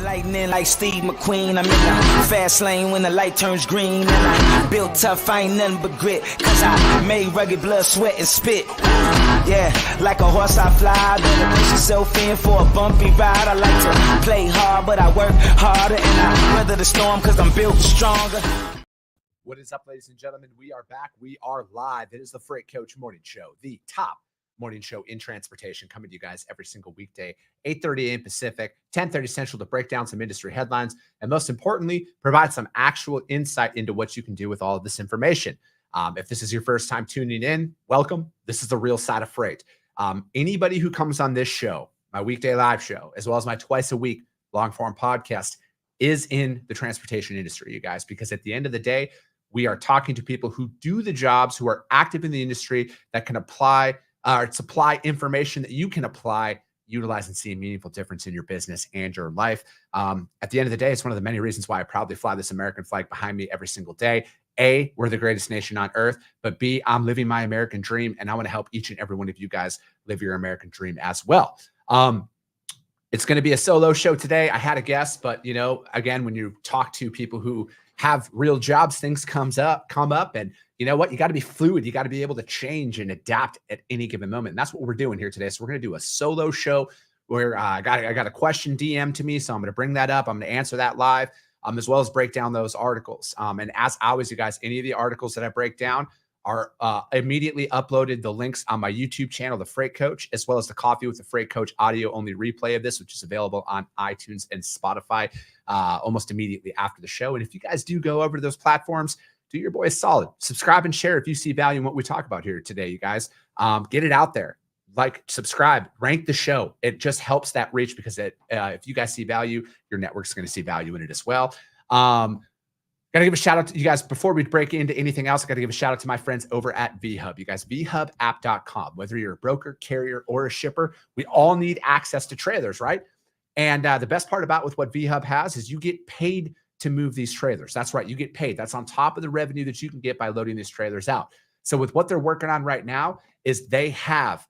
Lightning like Steve McQueen. I'm in the fast lane when the light turns green. And I built tough, I ain't nothing but grit. Cause I made rugged blood, sweat, and spit. Yeah, like a horse I fly. Better push yourself in for a bumpy ride. I like to play hard, but I work harder. And I weather the storm cause I'm built stronger. What is up, ladies and gentlemen? We are back. We are live. It is the Freight Coach Morning Show, the top morning show in transportation, coming to you guys every single weekday, 8:30 a.m. Pacific, 10:30 Central, to break down some industry headlines and, most importantly, provide some actual insight into what you can do with all of this information. If this is your first time tuning in, welcome. This is the real side of freight. Anybody who comes on this show, my weekday live show, as well as my twice a week long form podcast, is in the transportation industry, you guys, because at the end of the day, we are talking to people who do the jobs, who are active in the industry, that can apply or supply information that you can apply, utilize, and see a meaningful difference in your business and your life. At the end of the day, it's one of the many reasons why I proudly fly this American flag behind me every single day. A, we're the greatest nation on earth, but B, I'm living my American dream, and I want to help each and every one of you guys live your American dream as well. It's going to be a solo show today. I had a guest, but you know, again, when you talk to people who have real jobs, things come up, and you know what? You got to be fluid. You got to be able to change and adapt at any given moment. And that's what we're doing here today. So we're going to do a solo show where I got a question DM to me. So I'm going to bring that up. I'm going to answer that live, as well as break down those articles. And as always, you guys, any of the articles that I break down are immediately uploaded, the links on my YouTube channel, The Freight Coach, as well as the Coffee with the Freight Coach audio only replay of this, which is available on iTunes and Spotify almost immediately after the show. And if you guys do go over to those platforms, do your boy a solid. Subscribe and share if you see value in what we talk about here today, you guys. Get it out there. Like, subscribe, rank the show. It just helps that reach, because if you guys see value, your network's going to see value in it as well. Got to give a shout out to you guys before we break into anything else. I got to give a shout out to my friends over at VHub. You guys, vhubapp.com. Whether you're a broker, carrier, or a shipper, we all need access to trailers, right? And the best part about with what VHub has is you get paid to move these trailers. That's right, you get paid. That's on top of the revenue that you can get by loading these trailers out. So with what they're working on right now is they have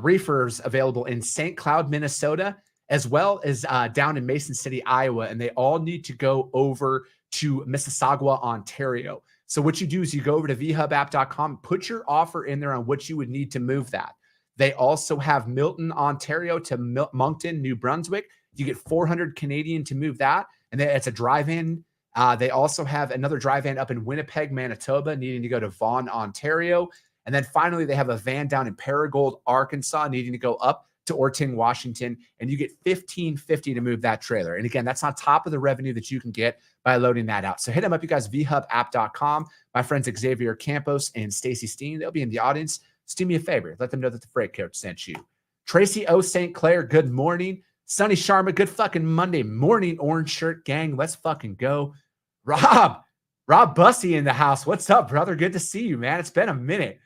reefers available in St. Cloud, Minnesota, as well as down in Mason City, Iowa, and they all need to go over to Mississauga, Ontario. So what you do is you go over to vhubapp.com, put your offer in there on what you would need to move that. They also have Milton, Ontario to Moncton, New Brunswick. You get 400 Canadian to move that, and then it's a drive-in. They also have another drive-in up in Winnipeg, Manitoba, needing to go to Vaughan, Ontario. And then finally, they have a van down in Paragould, Arkansas, needing to go up to Orting, Washington, and you get $15.50 to move that trailer. And again, that's on top of the revenue that you can get by loading that out. So hit them up, you guys, vhubapp.com. My friends Xavier Campos and Stacy Steen, they'll be in the audience. Just do me a favor. Let them know that the Freight Coach sent you. Tracy O. St. Clair, good morning. Sonny Sharma, good fucking Monday morning, orange shirt gang. Let's fucking go. Rob Bussy in the house. What's up, brother? Good to see you, man. It's been a minute.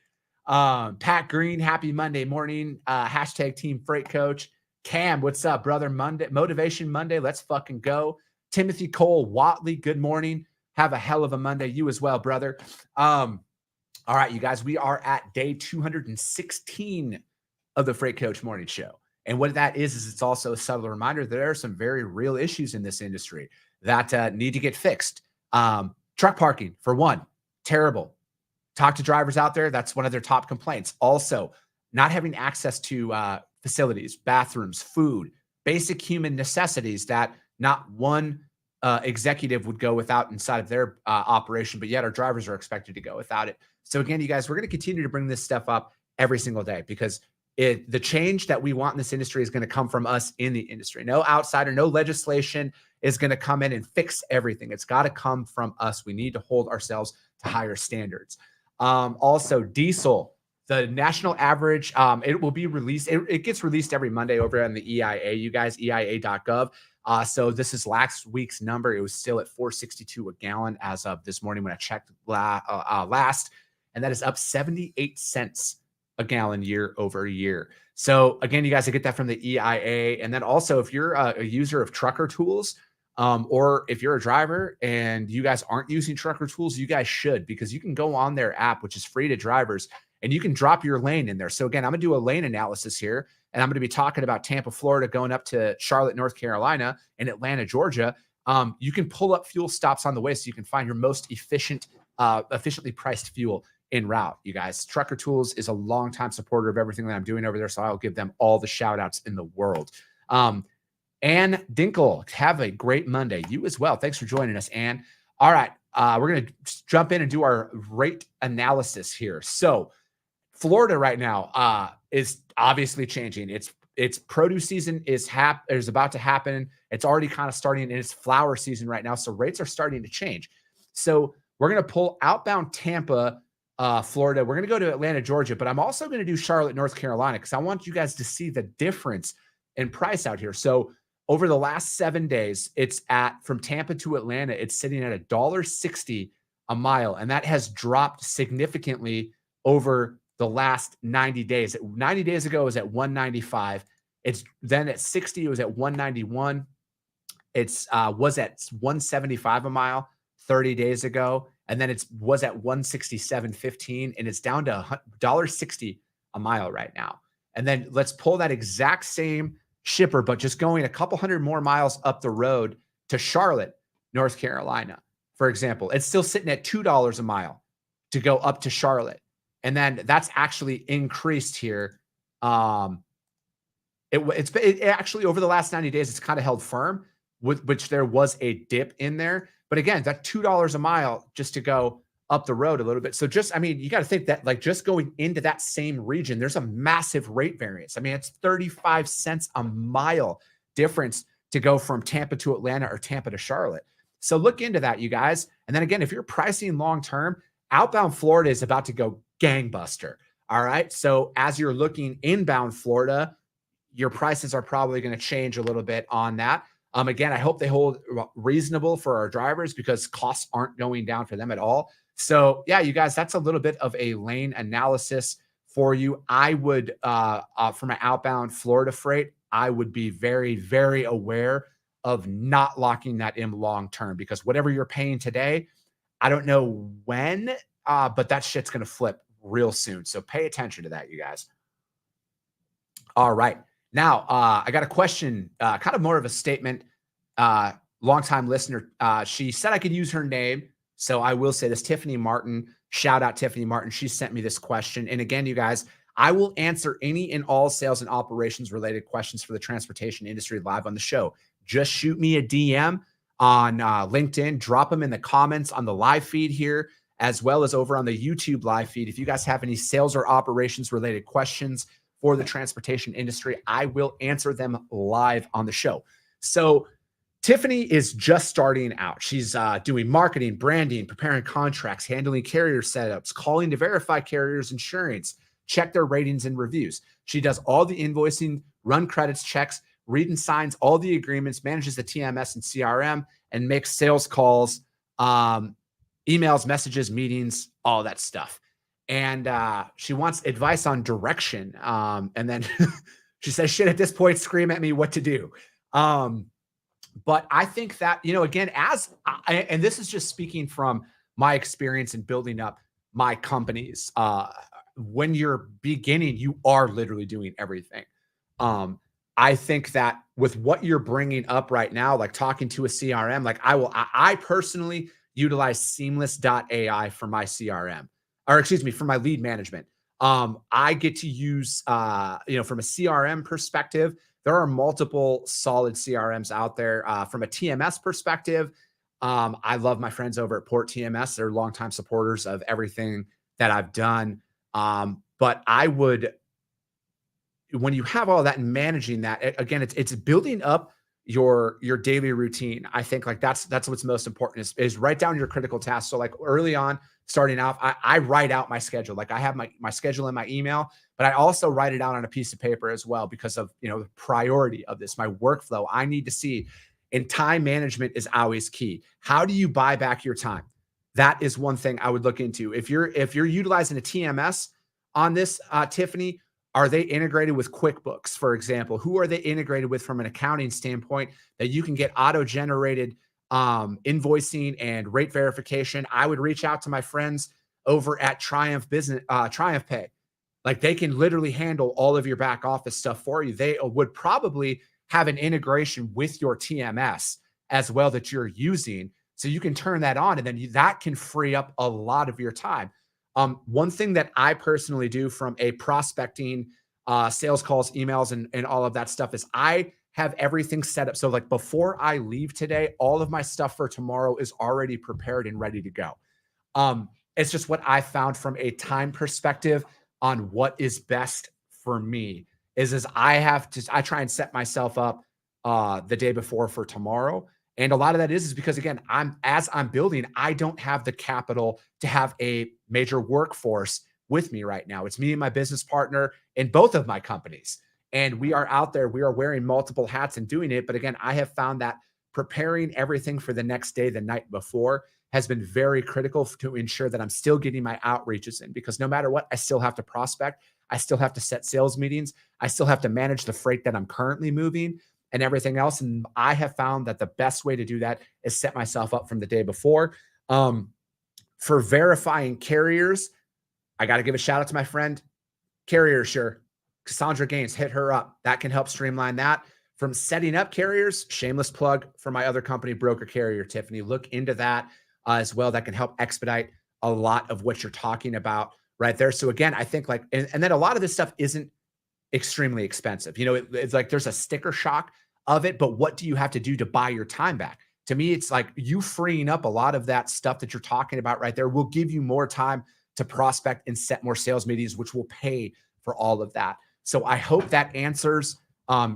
Pat Green, happy Monday morning. Hashtag Team Freight Coach. Cam, what's up, brother? Motivation Monday. Let's fucking go. Timothy Cole Watley, good morning. Have a hell of a Monday. You as well, brother. All right, you guys, we are at day 216 of the Freight Coach Morning Show. And what that is it's also a subtle reminder that there are some very real issues in this industry that need to get fixed. Truck parking, for one, terrible. Talk to drivers out there. That's one of their top complaints. Also, not having access to facilities, bathrooms, food, basic human necessities that not one executive would go without inside of their operation, but yet our drivers are expected to go without it. So again, you guys, we're going to continue to bring this stuff up every single day, because the change that we want in this industry is going to come from us in the industry. No outsider, no legislation is going to come in and fix everything. It's got to come from us. We need to hold ourselves to higher standards. Also, diesel, the national average, it will be released. It gets released every Monday over on the EIA, you guys, EIA.gov. So this is last week's number. It was still at $4.62 a gallon as of this morning when I checked last, and that is up 78 cents a gallon year over year. So again, you guys, I get that from the EIA. And then also, if you're a user of trucker tools, or if you're a driver and you guys aren't using trucker tools, you guys should, because you can go on their app, which is free to drivers, and you can drop your lane in there. So again, I'm going to do a lane analysis here, and I'm going to be talking about Tampa, Florida, going up to Charlotte, North Carolina, and Atlanta, Georgia. You can pull up fuel stops on the way so you can find your most efficiently priced fuel en route. You guys, Trucker Tools is a longtime supporter of everything that I'm doing over there, so I'll give them all the shout outs in the world. Ann Dinkle, have a great Monday. You as well. Thanks for joining us, Ann. All right, we're going to jump in and do our rate analysis here. So Florida right now is obviously changing. Its produce season is about to happen. It's already kind of starting in its flower season right now, so rates are starting to change. So we're going to pull outbound Tampa, Florida. We're going to go to Atlanta, Georgia, but I'm also going to do Charlotte, North Carolina, because I want you guys to see the difference in price out here. So over the last 7 days, it's from Tampa to Atlanta, it's sitting at $1.60 a mile, and that has dropped significantly over the last 90 days. 90 days ago, it was at $195. It's then at 60, it was at $191. It's was at $175 a mile 30 days ago, and then it was at $167.15, and it's down to $1.60 a mile right now. And then let's pull that exact same shipper, but just going a couple hundred more miles up the road to Charlotte, North Carolina, for example. It's still sitting at $2 a mile to go up to Charlotte. And then that's actually increased here. It actually, over the last 90 days, it's kind of held firm, with which there was a dip in there. But again, that $2 a mile just to go up the road a little bit. So just, I mean, you got to think that like just going into that same region, there's a massive rate variance. I mean, it's 35 cents a mile difference to go from Tampa to Atlanta or Tampa to Charlotte. So look into that, you guys. And then again, if you're pricing long-term, outbound Florida is about to go gangbuster. All right. So as you're looking inbound Florida, your prices are probably going to change a little bit on that. Again, I hope they hold reasonable for our drivers because costs aren't going down for them at all. So yeah, you guys, that's a little bit of a lane analysis for you. I would, for my outbound Florida freight, I would be very, very aware of not locking that in long-term, because whatever you're paying today, I don't know when, but that shit's going to flip real soon. So pay attention to that, you guys. All right. Now, I got a question, kind of more of a statement. Longtime listener. She said I could use her name, so I will say this. Tiffany Martin, shout out Tiffany Martin. She sent me this question. And again, you guys, I will answer any and all sales and operations related questions for the transportation industry live on the show. Just shoot me a DM on LinkedIn, drop them in the comments on the live feed here, as well as over on the YouTube live feed. If you guys have any sales or operations related questions for the transportation industry, I will answer them live on the show. So Tiffany is just starting out. She's doing marketing, branding, preparing contracts, handling carrier setups, calling to verify carriers' insurance, check their ratings and reviews. She does all the invoicing, run credits checks, read and signs all the agreements, manages the TMS and CRM, and makes sales calls, emails, messages, meetings, all that stuff. And she wants advice on direction. And then she says, shit, at this point, scream at me what to do. But I think that, you know, again, and this is just speaking from my experience in building up my companies. When you're beginning, you are literally doing everything. I think that with what you're bringing up right now, like talking to a CRM, like I personally utilize seamless.ai for my CRM, or excuse me, for my lead management. I get to use, you know, from a CRM perspective, there are multiple solid CRMs out there. From a TMS perspective, I love my friends over at Port TMS. They're longtime supporters of everything that I've done. But I would, when you have all that and managing that, again, it's building up your daily routine. I think like that's what's most important is write down your critical tasks. So like early on, starting off, I write out my schedule. Like I have my schedule in my email, but I also write it out on a piece of paper as well because of, you know, the priority of this, my workflow. I need to see, and time management is always key. How do you buy back your time? That is one thing I would look into. If you're utilizing a TMS on this, Tiffany, are they integrated with QuickBooks, for example? Who are they integrated with from an accounting standpoint that you can get auto-generated invoicing and rate verification? I would reach out to my friends over at Triumph Pay. Like they can literally handle all of your back office stuff for you. They would probably have an integration with your TMS as well that you're using. So you can turn that on and then that can free up a lot of your time. One thing that I personally do from a prospecting, sales calls, emails, and all of that stuff is I have everything set up. So like before I leave today, all of my stuff for tomorrow is already prepared and ready to go. It's just what I found from a time perspective on what is best for me is I try and set myself up the day before for tomorrow. And a lot of that is because again, as I'm building, I don't have the capital to have a major workforce with me right now. It's me and my business partner in both of my companies. And we are out there, we are wearing multiple hats and doing it. But again, I have found that preparing everything for the next day, the night before, has been very critical to ensure that I'm still getting my outreaches in, because no matter what, I still have to prospect. I still have to set sales meetings. I still have to manage the freight that I'm currently moving and everything else. And I have found that the best way to do that is set myself up from the day before. For verifying carriers, I got to give a shout out to my friend, Carrier Sure. Cassandra Gaines, hit her up. That can help streamline that. From setting up carriers, shameless plug for my other company, Broker Carrier, Tiffany. Look into that as well. That can help expedite a lot of what you're talking about right there. So again, I think like, and then a lot of this stuff isn't extremely expensive. You know, it's like there's a sticker shock of it, but what do you have to do to buy your time back? To me, it's like you freeing up a lot of that stuff that you're talking about right there will give you more time to prospect and set more sales meetings, which will pay for all of that. So I hope that answers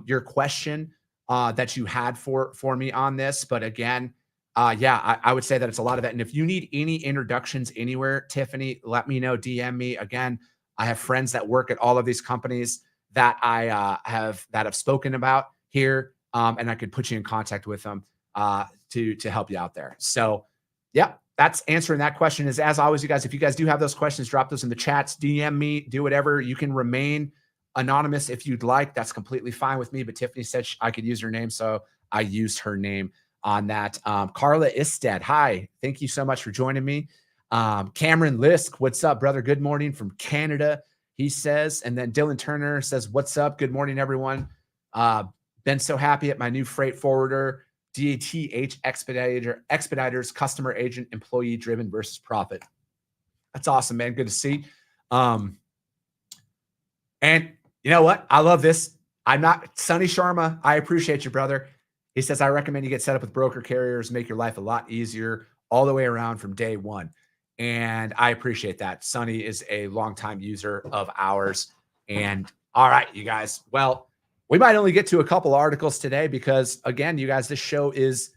your question that you had for me on this. But again, yeah, I would say that it's a lot of that. And if you need any introductions anywhere, Tiffany, let me know, DM me. Again, I have friends that work at all of these companies that I have spoken about here. And I could put you in contact with them to help you out there. So yeah, that's answering that question. Is as always, you guys, if you guys do have those questions, drop those in the chats, DM me, do whatever. You can remain anonymous if you'd like. That's completely fine with me. But Tiffany said I could use her name, so I used her name on that. Carla Isted, hi. Thank you so much for joining me. Cameron Lisk, what's up, brother? Good morning from Canada, he says. And then Dylan Turner says, what's up? Good morning, everyone. Been so happy at my new freight forwarder, DATH Expeditors, customer agent, employee driven versus profit. That's awesome, man. Good to see. And you know what? I love this. I'm not Sonny Sharma. I appreciate you, brother. He says, I recommend you get set up with broker carriers, make your life a lot easier all the way around from day one. And I appreciate that. Sonny is a longtime user of ours. And all right, you guys. Well, we might only get to a couple articles today because, again, you guys, this show is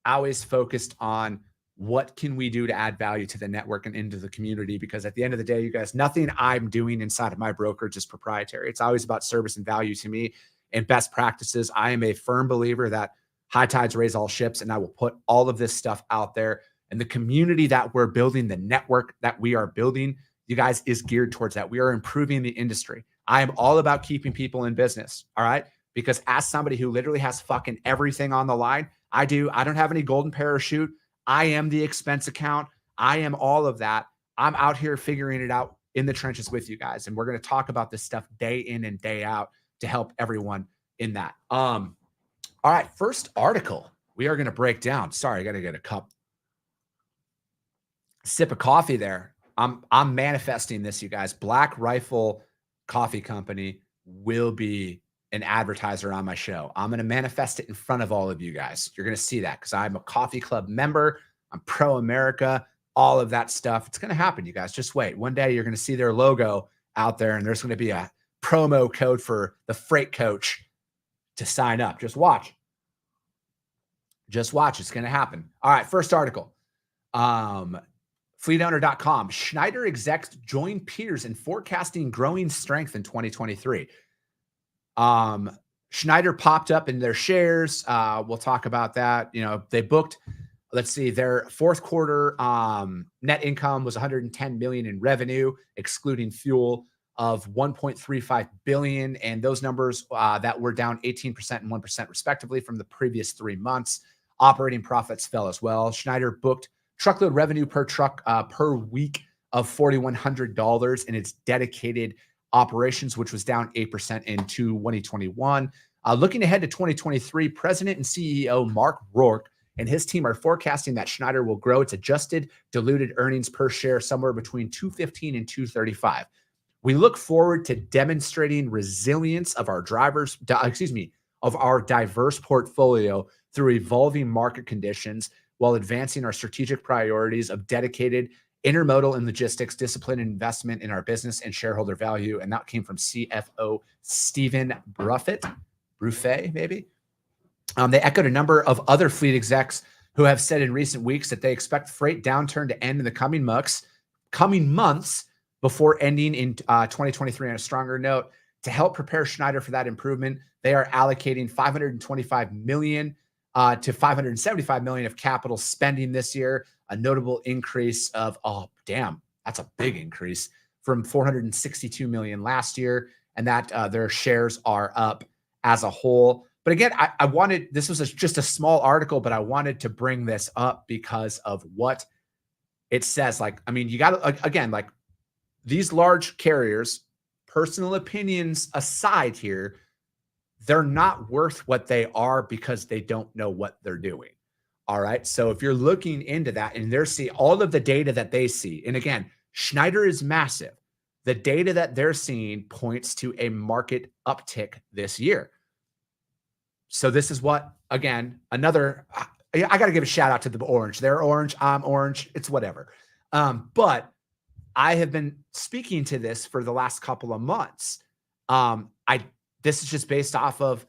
always focused on what can we do to add value to the network and into the community? Because at the end of the day, you guys, nothing I'm doing inside of my brokerage is proprietary. It's always about service and value to me and best practices. I am a firm believer that high tides raise all ships, and I will put all of this stuff out there. And the community that we're building, the network that we are building, you guys, is geared towards that. We are improving the industry. I am all about keeping people in business. All right. Because as somebody who literally has fucking everything on the line, I don't have any golden parachute. I am the expense account. I am all of that. I'm out here figuring it out in the trenches with you guys. And we're going to talk about this stuff day in and day out to help everyone in that. All right. First article we are going to break down. Sorry, I got to get a sip of coffee there. I'm manifesting this, you guys. Black Rifle Coffee Company will be an advertiser on my show. I'm going to manifest it in front of all of you guys. You're going to see that because I'm a coffee club member. I'm pro-America, all of that stuff. It's going to happen, you guys. Just wait. One day you're going to see their logo out there and there's going to be a promo code for the Freight Coach to sign up. Just watch. Just watch. It's going to happen. All right. First article. Fleetowner.com. Schneider execs join peers in forecasting growing strength in 2023. Schneider popped up in their shares. We'll talk about that. You know, they booked, let's see, their fourth quarter net income was 110 million in revenue, excluding fuel, of 1.35 billion. And those numbers that were down 18% and 1% respectively from the previous 3 months. Operating profits fell as well. Schneider booked truckload revenue per truck per week of $4,100 in its dedicated operations, which was down 8% in 2021. Looking ahead to 2023, President and CEO Mark Rourke and his team are forecasting that Schneider will grow its adjusted diluted earnings per share somewhere between $2.15 and $2.35. We look forward to demonstrating resilience of our diverse portfolio through evolving market conditions while advancing our strategic priorities of dedicated intermodal and logistics, discipline, and investment in our business and shareholder value. And that came from CFO Stephen Bruffet, maybe. They echoed a number of other fleet execs who have said in recent weeks that they expect freight downturn to end in the coming months before ending in 2023 on a stronger note. To help prepare Schneider for that improvement, they are allocating $525 million to $575 million of capital spending this year, a notable increase of, that's a big increase from $462 million last year, and that their shares are up as a whole. But again, I wanted, this was just a small article, but I wanted to bring this up because of what it says. Like, I mean, you got to, again, like these large carriers, personal opinions aside here, they're not worth what they are because they don't know what they're doing. All right. So if you're looking into that and they're seeing all of the data that they see, and again, Schneider is massive. The data that they're seeing points to a market uptick this year. So this is what, again, I got to give a shout out to the orange. They're orange. I'm orange. It's whatever. But I have been speaking to this for the last couple of months. This is just based off of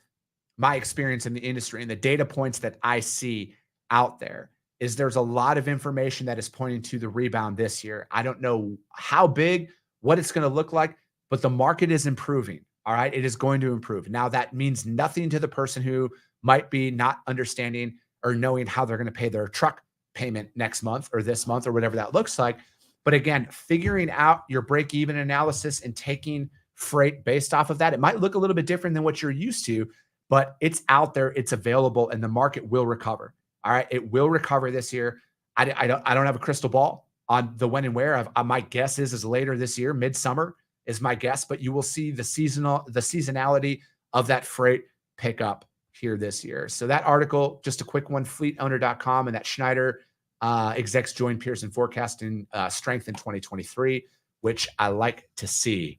my experience in the industry and the data points that I see out there. Is there's a lot of information that is pointing to the rebound this year. I don't know how big, what it's going to look like, but the market is improving. All right. It is going to improve. Now, that means nothing to the person who might be not understanding or knowing how they're going to pay their truck payment next month or this month or whatever that looks like. But again, figuring out your break-even analysis and taking freight based off of that, it might look a little bit different than what you're used to, but it's out there, it's available, and the market will recover. All right. It will recover this year. I don't have a crystal ball on the when and where. My guess is later this year, midsummer is my guess, but you will see the seasonality of that freight pick up here this year. So that article, just a quick one, fleetowner.com, and that Schneider execs join Pearson forecasting strength in 2023, which I like to see.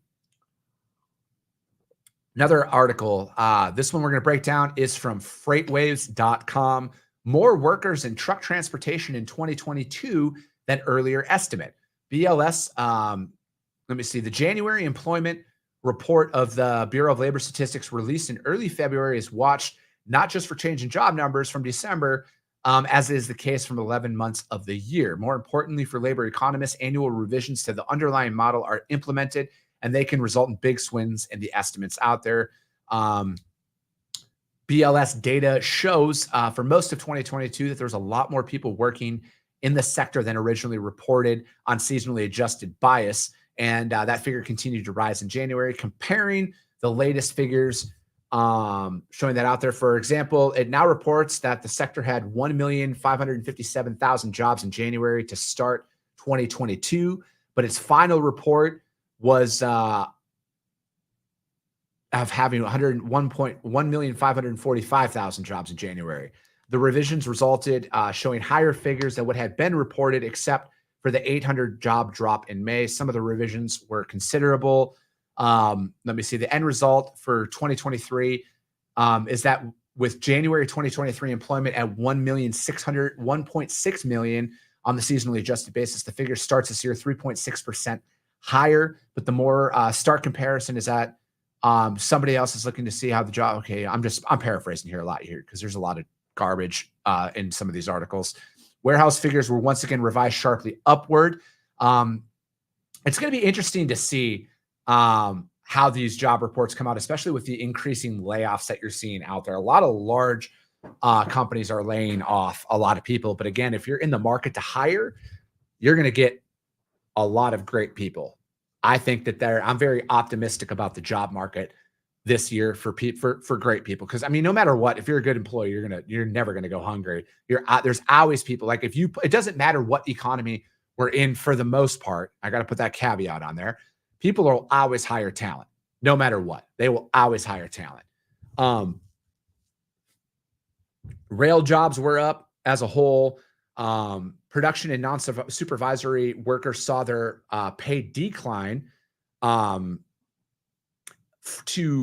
Another article, this one we're going to break down is from freightwaves.com. More workers in truck transportation in 2022 than earlier estimate. BLS, let me see. The January employment report of the Bureau of Labor Statistics released in early February is watched not just for change in job numbers from December, as is the case from 11 months of the year. More importantly, for labor economists, annual revisions to the underlying model are implemented, and they can result in big swings in the estimates out there. BLS data shows for most of 2022 that there's a lot more people working in the sector than originally reported on seasonally adjusted bias. And that figure continued to rise in January. Comparing the latest figures showing that out there, for example, it now reports that the sector had 1,557,000 jobs in January to start 2022, but its final report was of having 1,545,000 jobs in January. The revisions resulted showing higher figures than what had been reported, except for the 800 job drop in May. Some of the revisions were considerable. Let me see. The end result for 2023 is that with January 2023 employment at 1.6 million on the seasonally adjusted basis, the figure starts this year 3.6% higher. But the more stark comparison is that somebody else is looking to see how the job. Okay, I'm paraphrasing here a lot here because there's a lot of garbage in some of these articles. Warehouse figures were once again revised sharply upward. It's going to be interesting to see how these job reports come out, especially with the increasing layoffs that you're seeing out there. A lot of large companies are laying off a lot of people. But again, if you're in the market to hire, you're going to get a lot of great people. I think that I'm very optimistic about the job market this year for great people. Because I mean, no matter what, if you're a good employee, you're never gonna go hungry. There's always people. Like it doesn't matter what economy we're in, for the most part, I got to put that caveat on there. People will always hire talent, no matter what. They will always hire talent. Rail jobs were up as a whole. Production and non-supervisory workers saw their pay decline to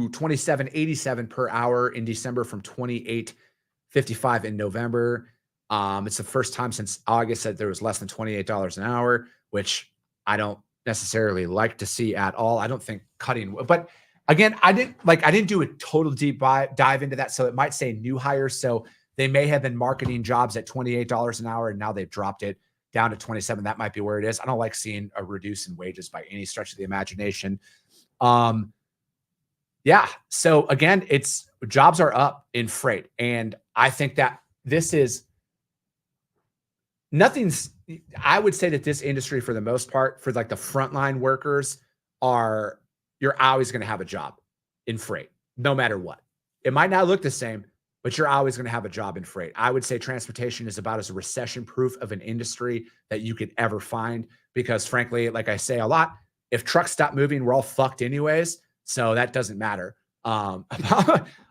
$27.87 per hour in December from $28.55 in November. It's the first time since August that there was less than $28 an hour, which I don't necessarily like to see at all. I don't think cutting, but again, I didn't do a total deep dive into that. So it might say new hires. So they may have been marketing jobs at $28 an hour and now they've dropped it down to 27. That might be where it is. I don't like seeing a reduce in wages by any stretch of the imagination. Yeah. So again, jobs are up in freight. And I think that I would say that this industry, for the most part, for like the frontline workers, you're always going to have a job in freight, no matter what. It might not look the same, but you're always going to have a job in freight. I would say transportation is about as recession-proof of an industry that you could ever find, because frankly, like I say a lot, if trucks stop moving, we're all fucked anyways. So that doesn't matter. A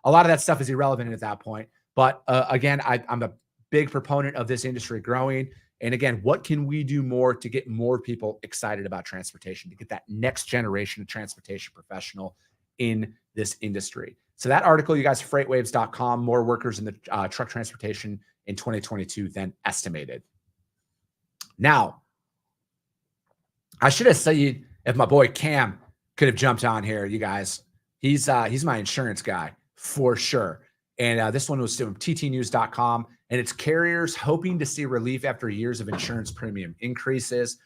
lot of that stuff is irrelevant at that point. But again, I'm a big proponent of this industry growing. And again, what can we do more to get more people excited about transportation, to get that next generation of transportation professional in this industry? So that article, you guys, freightwaves.com, more workers in the truck transportation in 2022 than estimated. Now, I should have said, if my boy Cam could have jumped on here, you guys, he's my insurance guy for sure. And this one was from ttnews.com, and it's carriers hoping to see relief after years of insurance premium increases.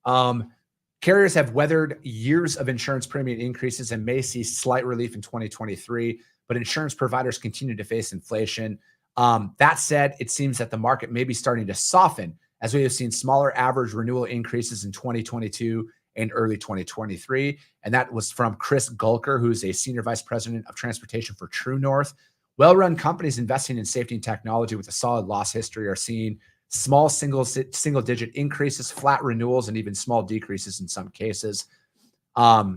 Carriers have weathered years of insurance premium increases and may see slight relief in 2023, but insurance providers continue to face inflation. That said, it seems that the market may be starting to soften, as we have seen smaller average renewal increases in 2022 and early 2023. And that was from Chris Gulker, who's a senior vice president of transportation for True North. Well-run companies investing in safety and technology with a solid loss history are seeing small single-digit increases, flat renewals, and even small decreases in some cases. Let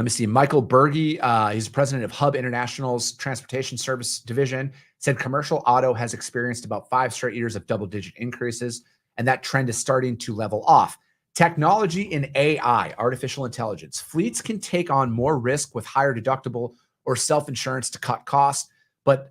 me see. Michael Berge, he's president of Hub International's Transportation Service Division, said commercial auto has experienced about 5 straight years of double-digit increases, and that trend is starting to level off. Technology and AI, artificial intelligence. Fleets can take on more risk with higher deductible or self-insurance to cut costs. But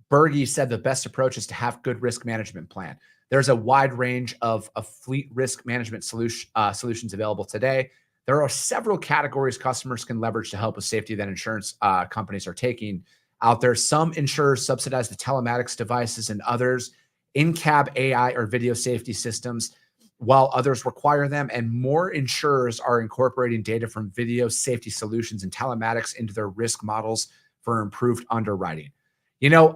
Berge said the best approach is to have good risk management plan. There's a wide range of fleet risk management solutions available today. There are several categories customers can leverage to help with safety that insurance companies are taking out there. Some insurers subsidize the telematics devices, and others in-cab AI or video safety systems, while others require them. And more insurers are incorporating data from video safety solutions and telematics into their risk models for improved underwriting. You know,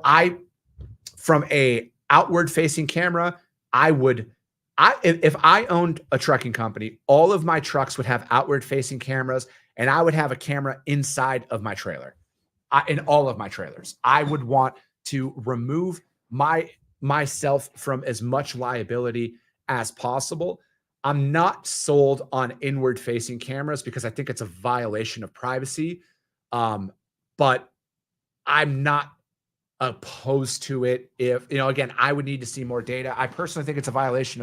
from a outward facing camera, if I owned a trucking company, all of my trucks would have outward facing cameras, and I would have a camera inside of my trailer, in all of my trailers. I would want to remove myself from as much liability as possible. I'm not sold on inward facing cameras because I think it's a violation of privacy. But I'm not opposed to it. If, again, I would need to see more data. I personally think it's a violation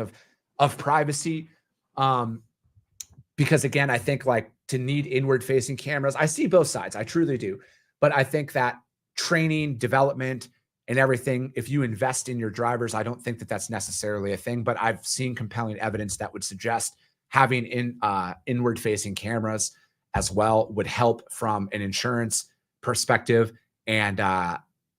of privacy. Because again, I think to need inward facing cameras, I see both sides. I truly do. But I think that training, development, and everything, if you invest in your drivers, I don't think that that's necessarily a thing, but I've seen compelling evidence that would suggest having inward facing cameras as well would help from an insurance perspective. And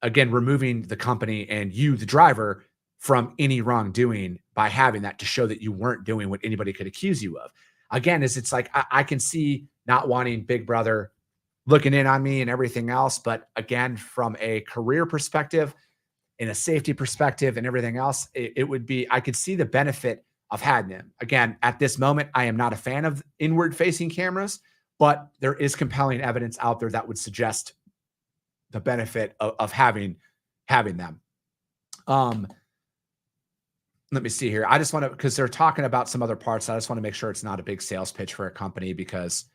again, removing the company and you, the driver, from any wrongdoing by having that to show that you weren't doing what anybody could accuse you of. Again, it's like, I can see not wanting Big Brother looking in on me and everything else. But again, from a career perspective, in a safety perspective and everything else, it would be, I could see the benefit of having them. Again, at this moment, I am not a fan of inward facing cameras, but there is compelling evidence out there that would suggest the benefit of having them. let me see here. I just want to, because they're talking about some other parts. I just want to make sure it's not a big sales pitch for a company because,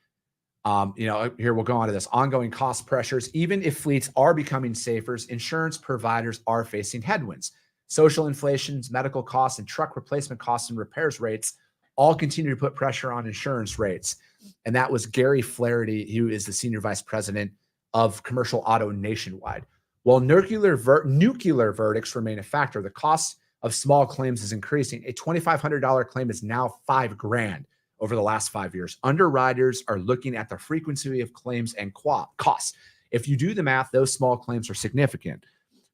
here we'll go on to this. Ongoing cost pressures. Even if fleets are becoming safer, insurance providers are facing headwinds. Social inflations, medical costs, and truck replacement costs and repairs rates all continue to put pressure on insurance rates. And that was Gary Flaherty, who is the senior vice president of commercial auto nationwide. While nuclear verdicts remain a factor, the cost of small claims is increasing. A $2,500 claim is now $5,000 over the last 5 years. Underwriters are looking at the frequency of claims and costs. If you do the math, those small claims are significant.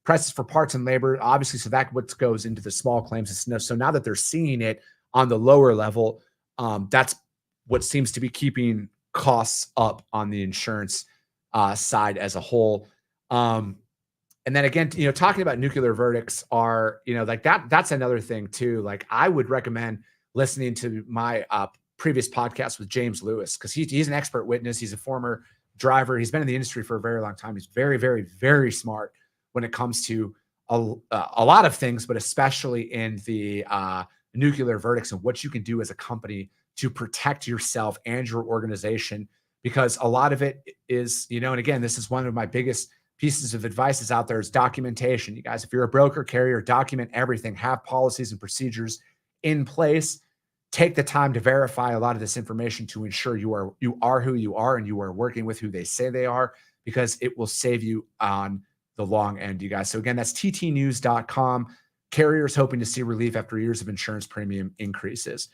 Prices for parts and labor, obviously, so that what goes into the small claims. So now that they're seeing it on the lower level, that's what seems to be keeping costs up on the insurance side as a whole. And then again, talking about nuclear verdicts are, like that's another thing too. Like I would recommend listening to my previous podcast with James Lewis, because he's an expert witness. He's a former driver. He's been in the industry for a very long time. He's very, very, very smart when it comes to a lot of things, but especially in the nuclear verdicts and what you can do as a company to protect yourself and your organization. Because a lot of it is, and again, this is one of my biggest pieces of advice is out there is documentation. You guys, if you're a broker carrier, document everything, have policies and procedures in place. Take the time to verify a lot of this information to ensure you are who you are and you are working with who they say they are, because it will save you on the long end, you guys. So again, that's ttnews.com. Carriers hoping to see relief after years of insurance premium increases.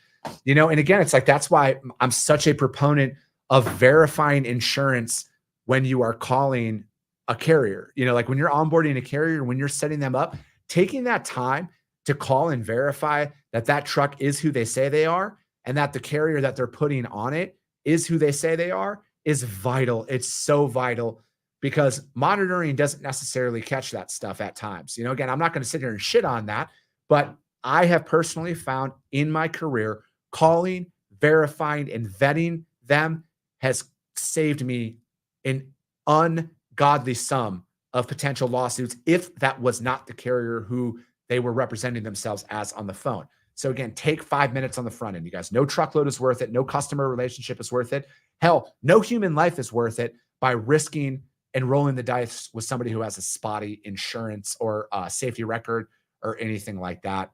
And again, it's like, that's why I'm such a proponent of verifying insurance when you are calling a carrier. Like when you're onboarding a carrier, when you're setting them up, taking that time to call and verify that that truck is who they say they are and that the carrier that they're putting on it is who they say they are is vital. It's so vital, because monitoring doesn't necessarily catch that stuff at times. Again, I'm not going to sit here and shit on that, but I have personally found in my career, calling, verifying, and vetting them has saved me an ungodly sum of potential lawsuits if that was not the carrier who they were representing themselves as on the phone. So again, take 5 minutes on the front end, you guys. No truckload is worth it. No customer relationship is worth it. Hell, no human life is worth it by risking and rolling the dice with somebody who has a spotty insurance or safety record or anything like that.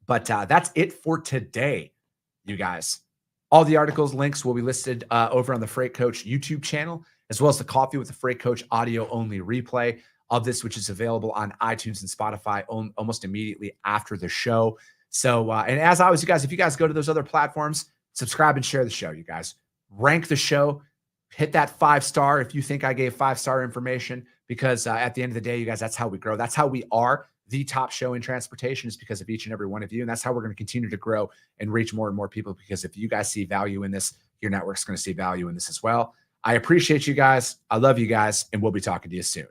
But that's it for today, you guys. All the articles, links will be listed over on the Freight Coach YouTube channel, as well as the Coffee with the Freight Coach audio-only replay of this, which is available on iTunes and Spotify almost immediately after the show. So, and as always, you guys, if you guys go to those other platforms, subscribe and share the show, you guys. Rank the show. Hit that 5-star if you think I gave 5-star information, because at the end of the day, you guys, that's how we grow. That's how we are the top show in transportation, is because of each and every one of you. And that's how we're going to continue to grow and reach more and more people, because if you guys see value in this, your network's going to see value in this as well. I appreciate you guys. I love you guys, and we'll be talking to you soon.